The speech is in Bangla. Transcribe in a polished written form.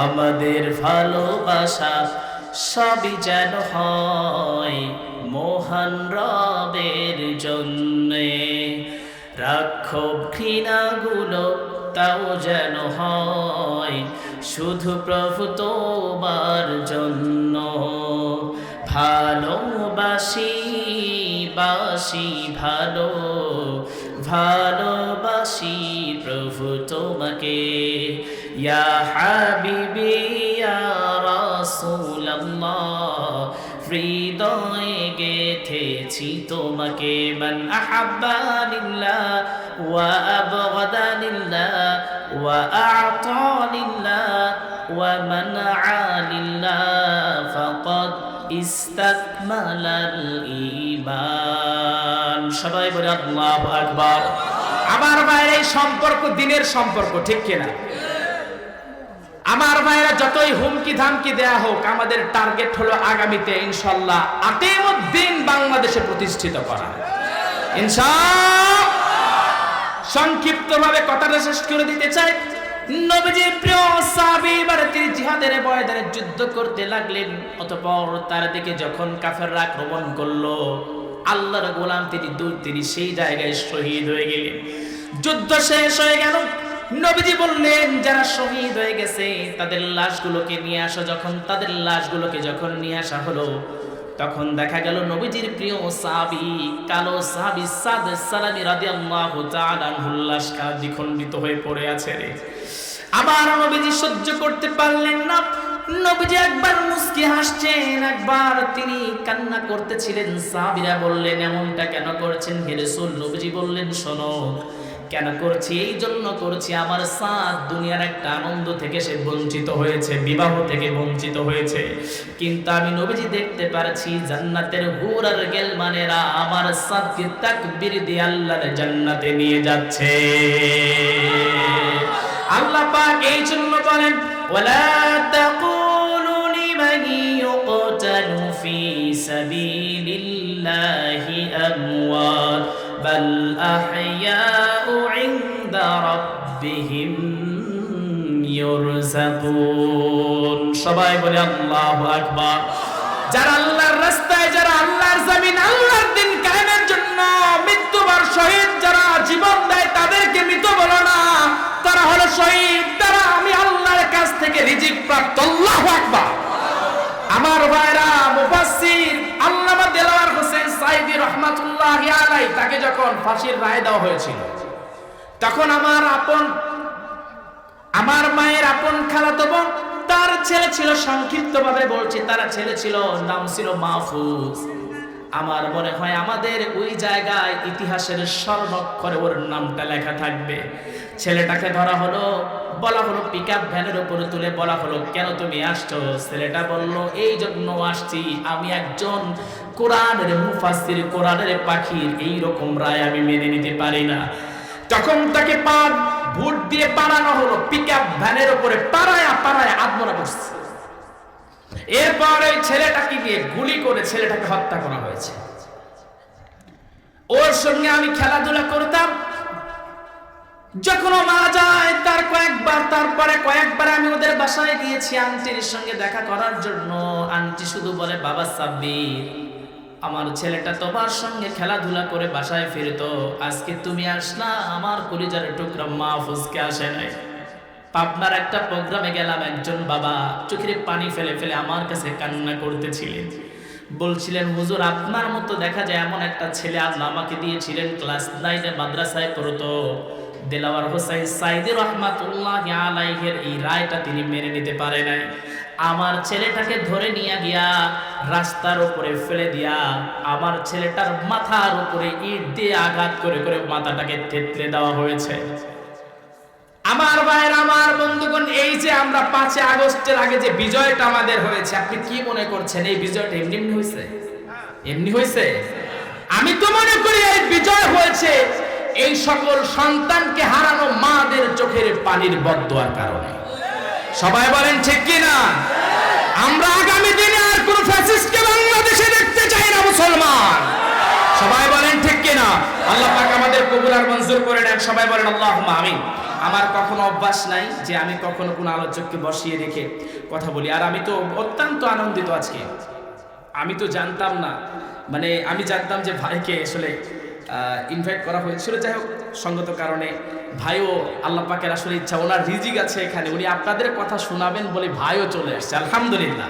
আমাদের ভালোবাসা সবই যেন হয় মহান রবের জন্যে, রাক্ষব ঘৃণাগুলো তাও যেন হয় শুধু প্রভু তোমার জন্য। ভালোবাসি বাসি ভালো, ভালোবাসি প্রভু তোমাকে, ইয়া হাবিবি ইয়া রাসূলুল্লাহ, হৃদয়ে গেথেছি তোমাকে। মান আহাব্বা লিল্লাহ ওয়া আবগাদা লিল্লাহ ওয়া আ'তা লিল্লাহ ওয়া মানআ লিল্লাহ ফাকাদ ইস্তাকমালাল ঈমান। সবাই বলে আল্লাহু আকবার। আমার ভাইয়ের এই সম্পর্ক দিনের সম্পর্ক, ঠিক কিনা? আমার ভাইয়েরা যতই হুমকি ধামকি দেয়া হোক, আমাদের টার্গেট হলো আগামীতে ইনশাআল্লাহ আকিমুদ্দিন বাংলাদেশে প্রতিষ্ঠিত করা, ইনশাআল্লাহ। সংক্ষিপ্তভাবে কথাটা শেষ করে দিতে চাই। নবীজির প্রিয় সাহাবী এবারে তিনি জিহাদের ময়দানে যুদ্ধ করতে লাগলেন। অতঃপর তার দিকে যখন কাফেররা আক্রমণ করলো, আল্লাহর গোলাম তিনি সেই জায়গায় শহীদ হয়ে গেলেন। যুদ্ধ শেষ হয়ে গেল। নবীজি বললেন, যারা শহীদ হয়ে গেছে তাদের লাশগুলোকে নিয়ে আসো। যখন তাদের লাশগুলোকে যখন নিয়ে আসা হলো, তখন দেখা গেল নবীজির প্রিয় সাহাবী, কালো সাহাবী সাদ সালামী রাদিয়াল্লাহু তাআলা আনহুর লাশ দ্বিখণ্ডিত হয়ে পড়ে আছে রে। আবার নবীজি সহ্য করতে পারলেন না। নবীজি একবার মুস্কি হাসছেন, একবার তিনি কান্না করতেছিলেন। সাহাবীরা বললেন, এমনটা কেন করছেন হে রাসূল? নবীজি বললেন, শোনো, কেন করছি? এই জন্য করছি, আমার সাদ দুনিয়ার একটা আনন্দ থেকে সে বঞ্চিত হয়েছে, বিবাহ থেকে বঞ্চিত হয়েছে। কিন্তু আমি নবীজি দেখতে পারছি জান্নাতের হুর আর গেলমানেরা আমার সাদকে তাকবীর দিয়ে আল্লাহর জান্নাতে নিয়ে যাচ্ছে। আল্লাহ পাক এই জন্য বলেন, ওয়ালা তাকুলু লিমান ইউকতালু ফি সাবিলিল্লাহি আমওয়াত বাল আহইয়াউ ইনদা রাব্বিহিম ইউরযাকুন। সবাই বলে আল্লাহু আকবার। যারা আল্লাহর রাস্তায়, যারা আল্লাহর জমিন, আল্লাহর দিন কায়েমের জন্য মৃত্যুবরণ শহীদ যারা জীবন দেয়, তাদেরকে মৃত বলো না, তারা হলো শহীদ। তারা আমি আল্লাহর কাছ থেকে রিজিক প্রাপ্ত। আল্লাহু আকবার। আমার ভাইরা, মুফাসসির আল্লামা দেলাওয়ার হোসেন সাঈদী রাহমাতুল্লাহি আলাইহি, তাকে যখন ফাঁসির রায় দেওয়া হয়েছিল, তখন আমার মায়ের আপন খালাতো বোন, তার ছেলে ছিল, সংক্ষিপ্তভাবে বলছি, তার ছেলে ছিল, নাম ছিল মাহফুজ। আমার মনে হয় আমাদের ওই জায়গায় ইতিহাসের স্বর্ণাক্ষরে ওর নামটা লেখা থাকবে। ছেলেটাকে ধরা হলো, বলা হলো পিকআপ ভ্যানের উপরে তুলে বলা হলো, কেন তুমি আসছো? ছেলেটা বলল, এই জন্য আসছি, আমি একজন কোরআনের মুফাসসির, কোরআনের পাখির এই রকম রায় আমি মেনে নিতে পারি না। তখন তাকে ভোট দিয়ে পাড়ানো হলো, পিকআপ ভ্যানের উপরে পাড়ায়া আত্মরা বসছে। এরপর এই ছেলেটাকে দিয়ে গুলি করে ছেলেটাকে হত্যা করা হয়েছে। ওর সঙ্গে আমি খেলাধুলা করতাম। যখন মারা যায় তারপরে কয়েকবার আমি ওদের বাসায় গিয়েছি আন্টির সঙ্গে দেখা করার জন্য। আন্টি শুধু বলে, বাবা সাব্বির, আমার ছেলেটা তোমার সঙ্গে খেলাধুলা করে বাসায় ফিরতো, আজকে তুমি আসলা, আমার কলিজার টুকরা মাহফুজকে আসে নাই। পাবনার একটা প্রোগ্রামে গেলাম, একজন বাবা চোখের পানি ফেলে ফেলে আমার কাছে কান্না করতেছিলেন। বলছিলেন, হুজুর, আপনার মতো দেখা যায় এমন একটা ছেলে আল্লাহ আমাকে দিয়েছিলেন, ক্লাস 9-এ মাদ্রাসায় পড়তো। দেলাওয়ার হোসেন সাঈদী রাহমাতুল্লাহি আলাইহির এই রায়টা তিনি মেনে নিতে পারে নাই। আমার ছেলেটাকে ধরে নিয়ে গিয়া রাস্তার উপরে ফেলে দিয়া আমার ছেলেটার মাথার উপরে ইট দিয়ে আঘাত করে করে মাথাটাকে থেতলে দেওয়া হয়েছে। আমার ভাইয়ের, আমার বন্ধুগণ, এই যে আমরা 5 আগস্টের আগে যে বিজয়টা আমাদের হয়েছে, আপনি কি মনে করছেন এই বিজয়টা এমনি হয়েছে? এমনি হয়েছে? আমি তো মনে করি এই বিজয় হয়েছে এই সকল সন্তানকে হারানো মাদের চোখের পানির বদদোয়ার কারণে। সবাই বলেন ঠিক কি না? আমরা আগামী দিনে আর কোন ফ্যাসিস্টকে বাংলাদেশে দেখতে চাই না মুসলমান। সবাই বলেন ঠিক কি না? আল্লাহ পাক আমাদের কবুল আর মঞ্জুর করে নেন, সবাই বলেন আল্লাহুম্মা আমিন। আমার কখনো অভ্যাস নাই যে আমি কখনো কোনো আলোচককে বসিয়ে রেখে কথা বলি, আর আমি তো অত্যন্ত আনন্দিত আজকে। আমি তো জানতাম না, মানে আমি জানতাম যে ভাইকে আসলে ইনভাইট করা হয়েছিল, যাই হোক সঙ্গত কারণে ভাইও আল্লাহ পাকের আসলে ইচ্ছা, ওনার রিজিক আছে এখানে, উনি আপনাদের কথা শোনাবেন বলে ভাইও চলে আসছে, আলহামদুলিল্লাহ।